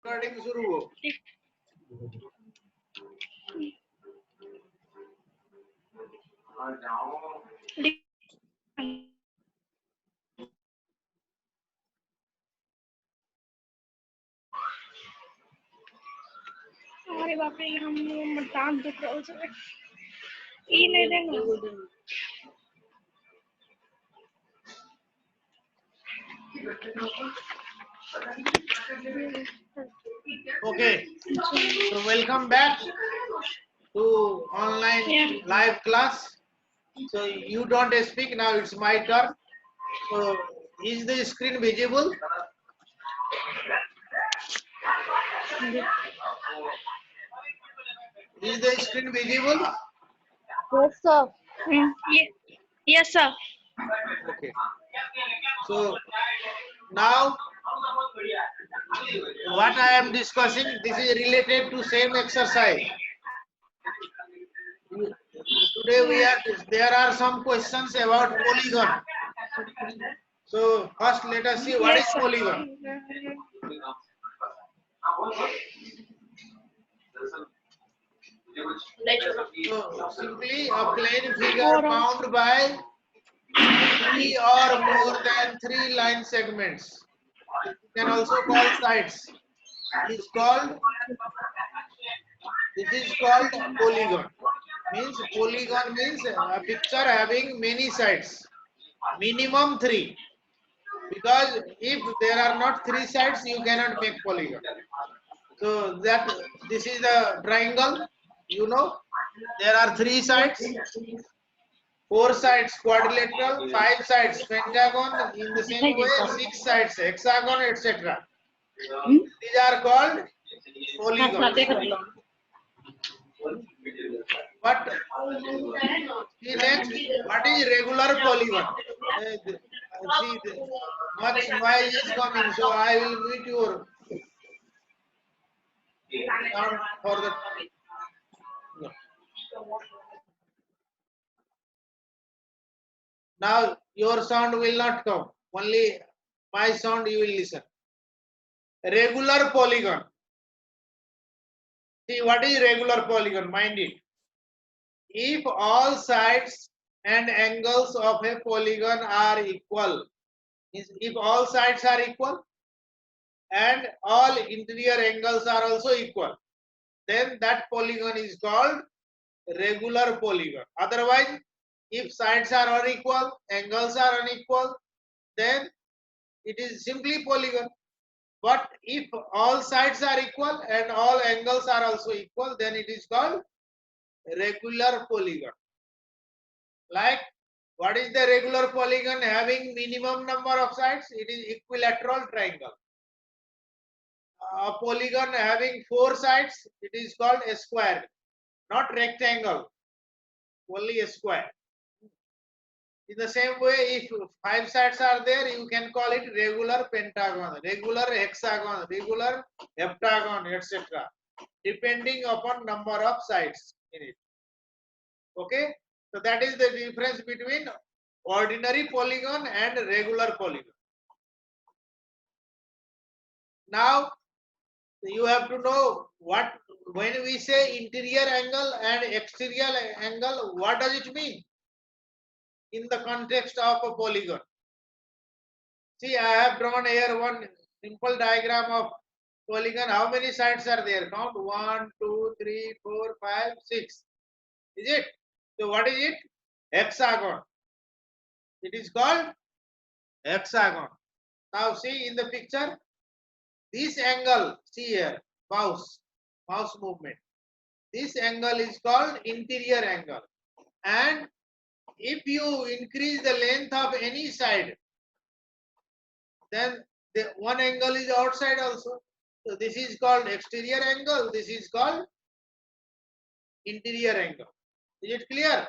Recording शुरू हो। अरे बाप रे, हम दांत दुख रहा है। ई नहीं देंगे। Okay, so welcome back to online live class. So you don't speak now, it's my turn. So is the screen visible? Is the screen visible? Yes, sir. Yes, sir. Okay. So now what I am discussing, this is related to same exercise. Today there are some questions about polygon. So first let us see what is polygon. So simply a plane figure bound by 3 or more than 3 line segments. You can also call sides. This is called polygon. Polygon means a picture having many sides. Minimum 3. Because if there are not 3 sides, you cannot make polygon. So this is the triangle. You know, there are 3 sides. 4 sides quadrilateral, 5 sides pentagon, in the same way 6 sides hexagon, etc. These are called polygons. But see next, what is regular polygon? See, much noise is coming, so I will mute your sound for the. Now your sound will not come, only my sound you will listen. Regular polygon. See what is regular polygon? Mind it. If all sides and angles of a polygon are equal, if all sides are equal and all interior angles are also equal, then that polygon is called regular polygon. Otherwise, if sides are unequal, angles are unequal, then it is simply polygon. But if all sides are equal and all angles are also equal, then it is called regular polygon. Like, what is the regular polygon having minimum number of sides? It is equilateral triangle. A polygon having 4 sides, it is called a square, not rectangle, only a square. In the same way, if 5 sides are there, you can call it regular pentagon, regular hexagon, regular heptagon, etc. Depending upon number of sides in it. Okay, so that is the difference between ordinary polygon and regular polygon. Now you have to know what, when we say interior angle and exterior angle, what does it mean in the context of a polygon? See, I have drawn here one simple diagram of polygon. How many sides are there? Count 1, 2, 3, 4, 5, 6. Is it? So what is it? Hexagon. It is called hexagon. Now see in the picture, this angle, see here, mouse movement. This angle is called interior angle. And if you increase the length of any side, then the one angle is outside also. So this is called exterior angle. This is called interior angle. Is it clear?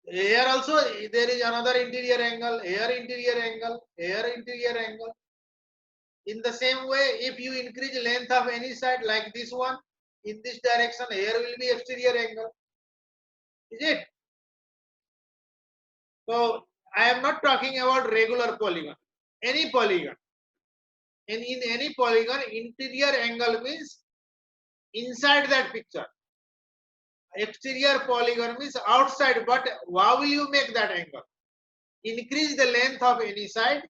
Here also there is another interior angle, here interior angle, here interior angle. In the same way, if you increase length of any side like this one, in this direction, here will be exterior angle. Is it? So I am not talking about regular polygon, any polygon. And in any polygon, interior angle means inside that picture. Exterior polygon means outside, but how will you make that angle? Increase the length of any side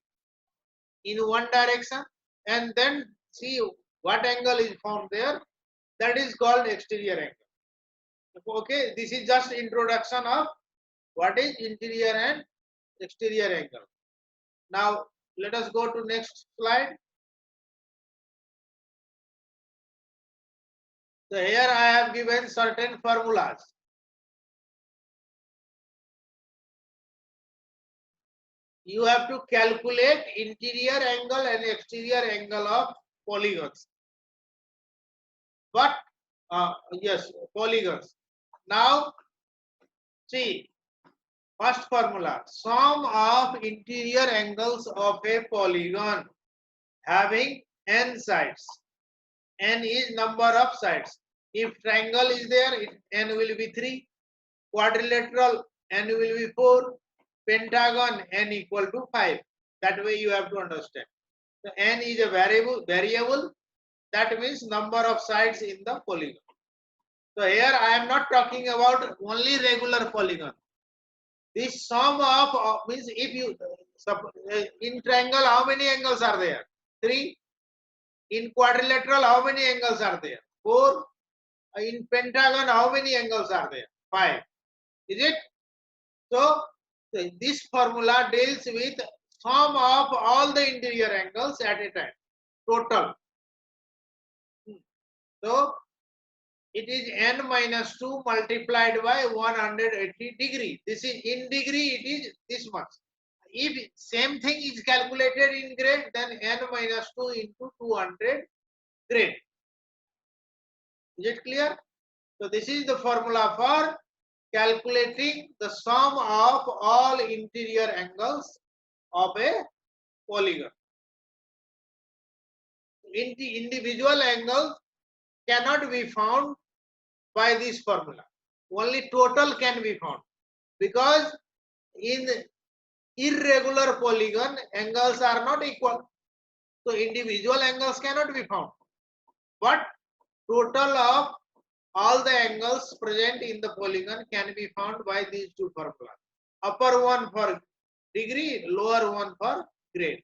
in one direction and then see what angle is found there. That is called exterior angle. Okay, this is just introduction of what is interior and exterior angle. Now let us go to next slide. So here I have given certain formulas. You have to calculate interior angle and exterior angle of polygons. But yes, polygons. Now see, first formula, sum of interior angles of a polygon having n sides. N is number of sides. If triangle is there, n will be 3. Quadrilateral, n will be 4. Pentagon, n equal to 5. That way you have to understand. So n is a variable. That means number of sides in the polygon. So here I am not talking about only regular polygon. This sum of means if you in triangle, how many angles are there? 3. In quadrilateral, how many angles are there? 4. In pentagon, how many angles are there? 5. Is it? So this formula deals with sum of all the interior angles at a time, total. So it is n minus 2 multiplied by 180 degree. This is in degree, it is this much. If same thing is calculated in grade, then n minus 2 into 200 grade. Is it clear? So this is the formula for calculating the sum of all interior angles of a polygon. Individual angles cannot be found by this formula. Only total can be found, because in irregular polygon angles are not equal. So individual angles cannot be found. But total of all the angles present in the polygon can be found by these two formulas. Upper one for degree, lower one for grade.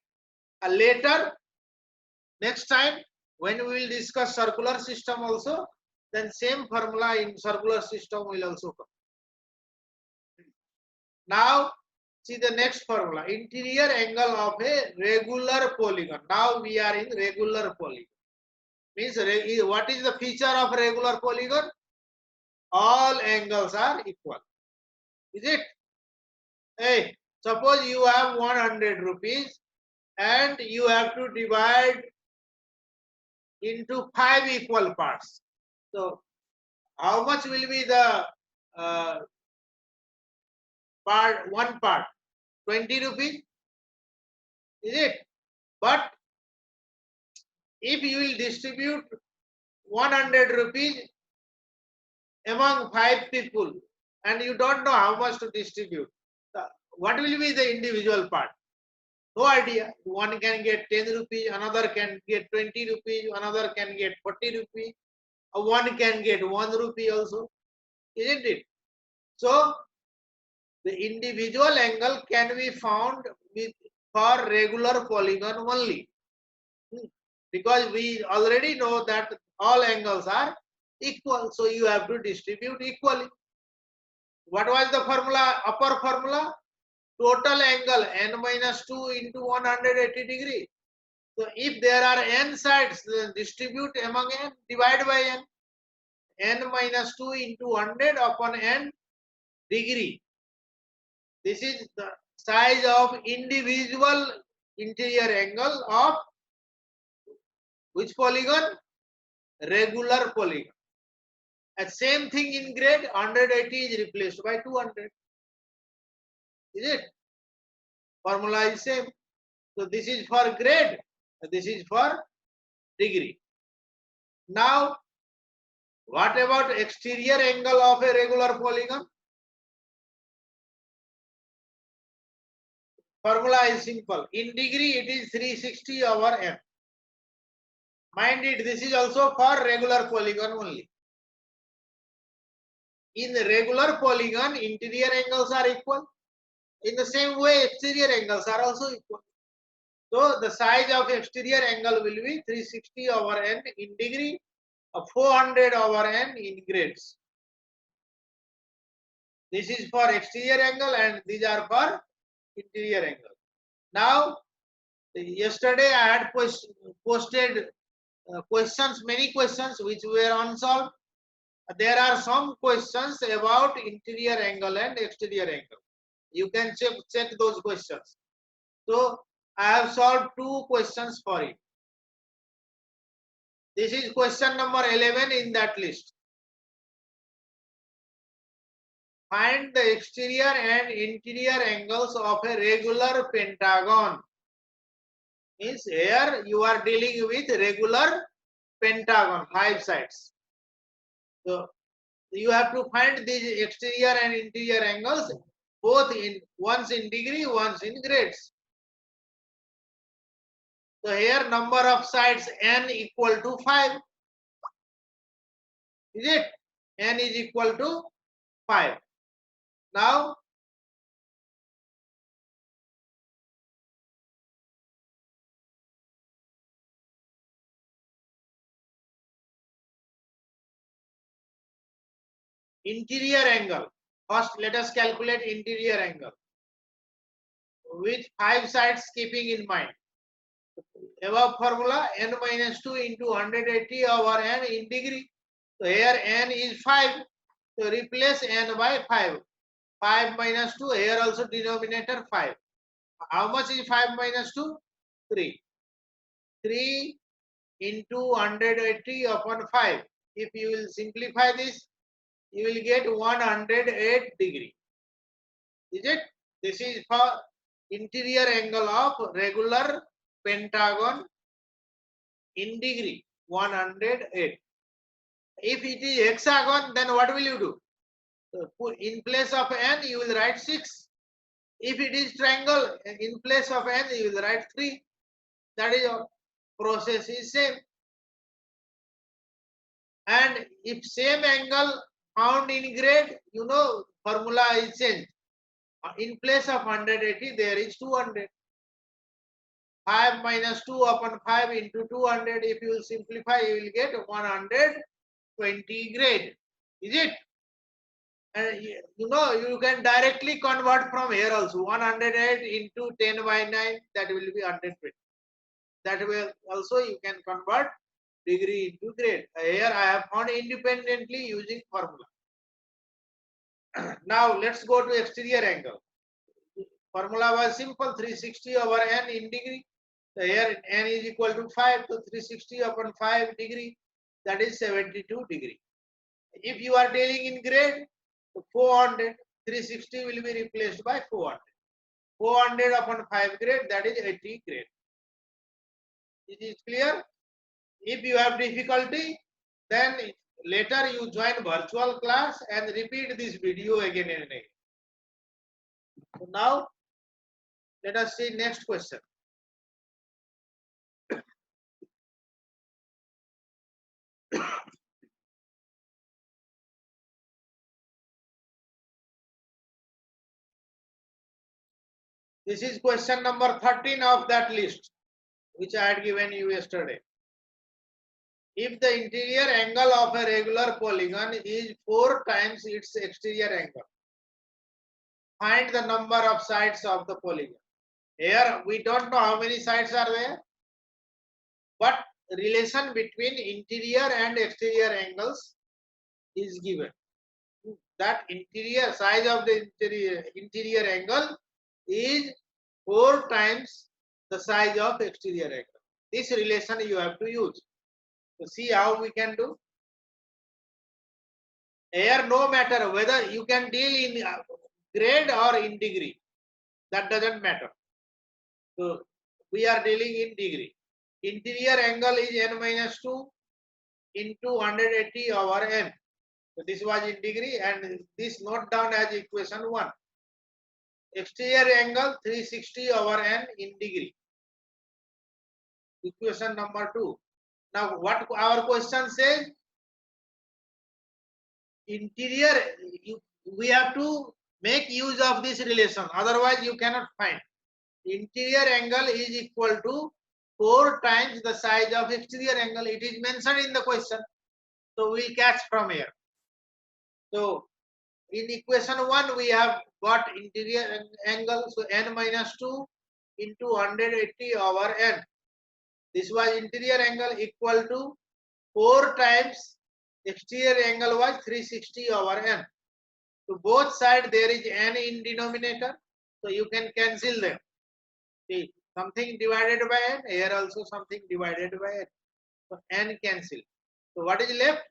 Later, next time, when we will discuss circular system also, then same formula in circular system will also come. Now, see the next formula, interior angle of a regular polygon. Now we are in regular polygon. Means what is the feature of regular polygon? All angles are equal. Is it? Hey, suppose you have 100 rupees and you have to divide into 5 equal parts. So how much will be the one part? 20 rupees? Is it? But if you will distribute 100 rupees among 5 people and you don't know how much to distribute, what will be the individual part? No idea. One can get 10 rupees, another can get 20 rupees, another can get 40 rupees, one can get 1 rupee also, isn't it? So the individual angle can be found for regular polygon only, because we already know that all angles are equal, so you have to distribute equally. What was the formula? Upper formula, total angle n minus 2 into 180 degree. So if there are n sides, then distribute among n, divide by n. N minus 2 into 100 upon n degree. This is the size of individual interior angle of which polygon? Regular polygon. And same thing in grade, 180 is replaced by 200. Is it? Formula is same. So this is for grade, this is for degree. Now, what about exterior angle of a regular polygon? Formula is simple. In degree, it is 360 over n. Mind it, this is also for regular polygon only. In the regular polygon, interior angles are equal. In the same way, exterior angles are also equal. So the size of exterior angle will be 360 over n in degree, 400 over n in grades. This is for exterior angle and these are for interior angle. Now, yesterday I had posted questions, many questions which were unsolved. There are some questions about interior angle and exterior angle. You can check those questions. So I have solved 2 questions for it. This is question number 11 in that list. Find the exterior and interior angles of a regular pentagon. Means here you are dealing with regular pentagon, 5 sides. So you have to find these exterior and interior angles, both in once in degree, once in grades. So here number of sides n equal to 5. Is it? N is equal to 5. Now interior angle. First let us calculate interior angle with 5 sides keeping in mind. Above formula n minus 2 into 180 over n in degree. So here n is 5. So replace n by 5. 5 minus 2, here also denominator 5. How much is 5 minus 2? 3. 3 into 180 upon 5. If you will simplify this, you will get 108 degree. Is it? This is for interior angle of regular pentagon in degree, 108. If it is hexagon, then what will you do? So in place of n, you will write 6. If it is triangle, in place of n, you will write 3. That is all. Process is same. And if same angle found in grade, you know, formula is changed. In place of 180, there is 200. 5 minus 2 upon 5 into 200. If you will simplify, you will get 120 grade. Is it? And you know, you can directly convert from here also. 108 into 10 by 9, that will be 120. That way also you can convert degree into grade. Here I have found independently using formula. Now let's go to exterior angle. Formula was simple, 360 over n in degree. So here n is equal to 5, so 360 upon 5 degree, that is 72 degree. If you are dealing in grade, 400, 360 will be replaced by 400. 400 upon 5 grade, that is 80 grade. Is it clear? If you have difficulty, then later you join virtual class and repeat this video again and again. So now, let us see next question. This is question number 13 of that list, which I had given you yesterday. If the interior angle of a regular polygon is 4 times its exterior angle, find the number of sides of the polygon. Here we don't know how many sides are there, but relation between interior and exterior angles is given. That interior size of the interior angle is 4 times the size of exterior angle. This relation you have to use. So see how we can do. Here no matter whether you can deal in grade or in degree, that doesn't matter. So we are dealing in degree. Interior angle is n minus 2 into 180 over n. So this was in degree and this note down as equation 1. Exterior angle 360 over n in degree. Equation number 2. Now what our question says, interior, we have to make use of this relation, otherwise you cannot find. Interior angle is equal to 4 times the size of exterior angle. It is mentioned in the question, so we'll catch from here. So in equation 1 we have got interior angle, so n minus 2 into 180 over n. This was interior angle equal to 4 times exterior angle was 360 over n. To both sides there is n in denominator, so you can cancel them. See, something divided by n, here also something divided by n. So n cancel. So what is left?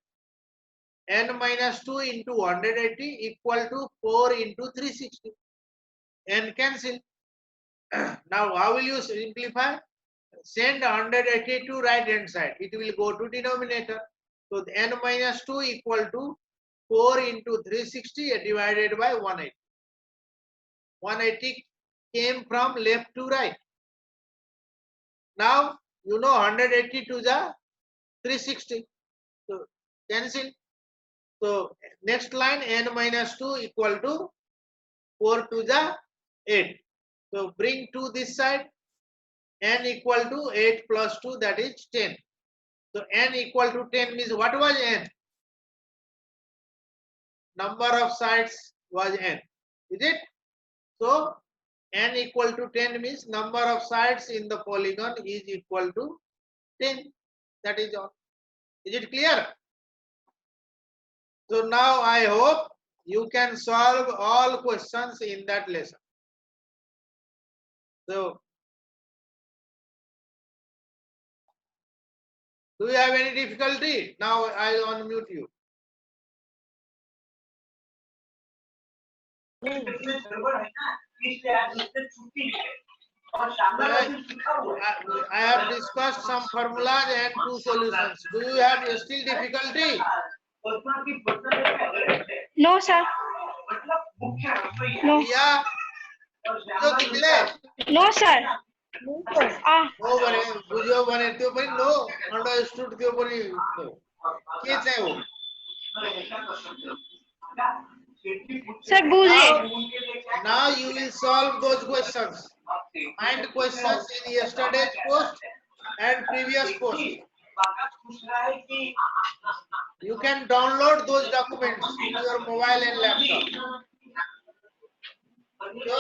N minus 2 into 180 equal to 4 into 360. N cancel. Now how will you simplify? Send 180 to right hand side. It will go to denominator. So n minus 2 equal to 4 into 360 divided by 180. 180 came from left to right. Now you know 180 to the 360. So cancel. So next line n minus 2 equal to 4 to the 8. So bring 2 this side. N equal to 8 plus 2, that is 10. So n equal to 10 means what was n? Number of sides was n. Is it? So n equal to 10 means number of sides in the polygon is equal to 10. That is all. Is it clear? So now I hope you can solve all questions in that lesson. So do you have any difficulty? Now I'll unmute you. I have discussed some formulas and 2 solutions. Do you have still difficulty? No, sir. No. Yeah. So No, sir. Ah, no bane, bujho bane tyo pani no, understood tyo pani no. Ke chahe wo? sir, booze. Now you will solve those questions. Find questions in yesterday's post and previous post. You can download those documents in your mobile and laptop. So,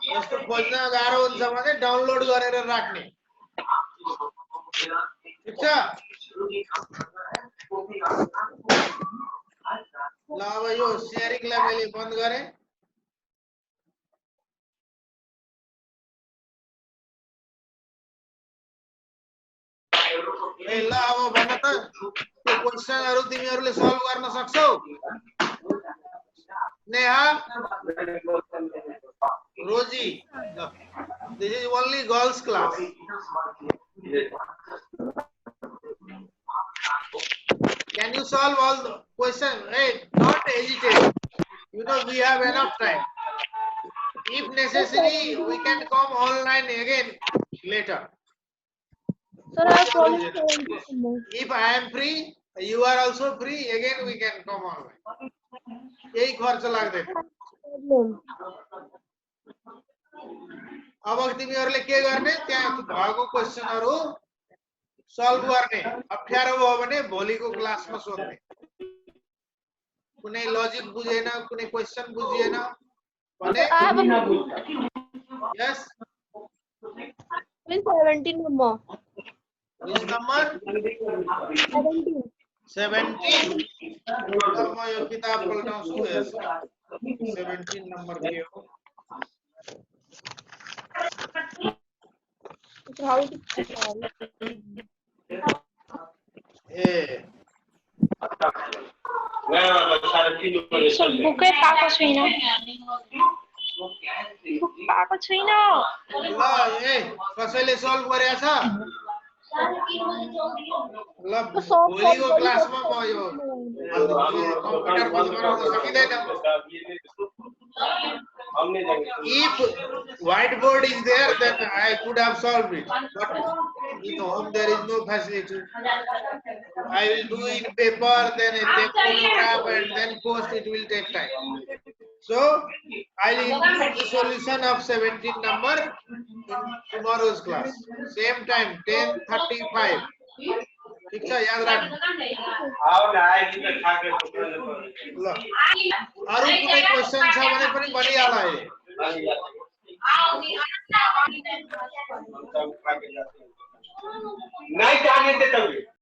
यस्तो खोज्न गाह्रो हुन्छ भने download गरेर राख्ने. ठीक छ? ल अब यो शेयरिङलाई मैले बन्द गरे. ए ल अब भन त त्यो क्वेशनहरु तिमीहरुले सल्भ गर्न सक्छौ? Neha, Roji, this is only girls class. Can you solve all the questions? Hey, don't hesitate. You know we have enough time. If necessary, we can come online again later. Sir, I have promised 70 more. If I am free, you are also free. Again, we can come online. यही खर्च लाग्दैन. Problem. अब तिमीहरुले के गर्ने? त्यहाँ भएको क्वेशनहरु solve गर्ने. अप्ठ्यारो भयो भने भोलिको क्लासमा सोध्ने. कुनै लजिक बुझेन, कुनै क्वेशन बुझिएन भने I have a yes 17 number. Which number? 17. 17. अब म यो किताब पल्टाउँछु. यस 17 नम्बर के हो? How to solve? A Sir, book ए पाएको छैन. Book पाएको छैन. ल ए कसैले सल्भ गरेछ? ल भोलिको क्लासमा म यो कम्प्युटर बुझ बनाउन सकिदैन. If whiteboard is there, then I could have solved it. But in home there is no facility. I will do in paper, then take photograph and then post. It will take time. So I'll include the solution of 17 number in tomorrow's class. Same time, 10:35. ठीक है, याद रख। लो, आरु कुछ question छा मने पनि बढी आला है। नहीं जाने देता हूँ।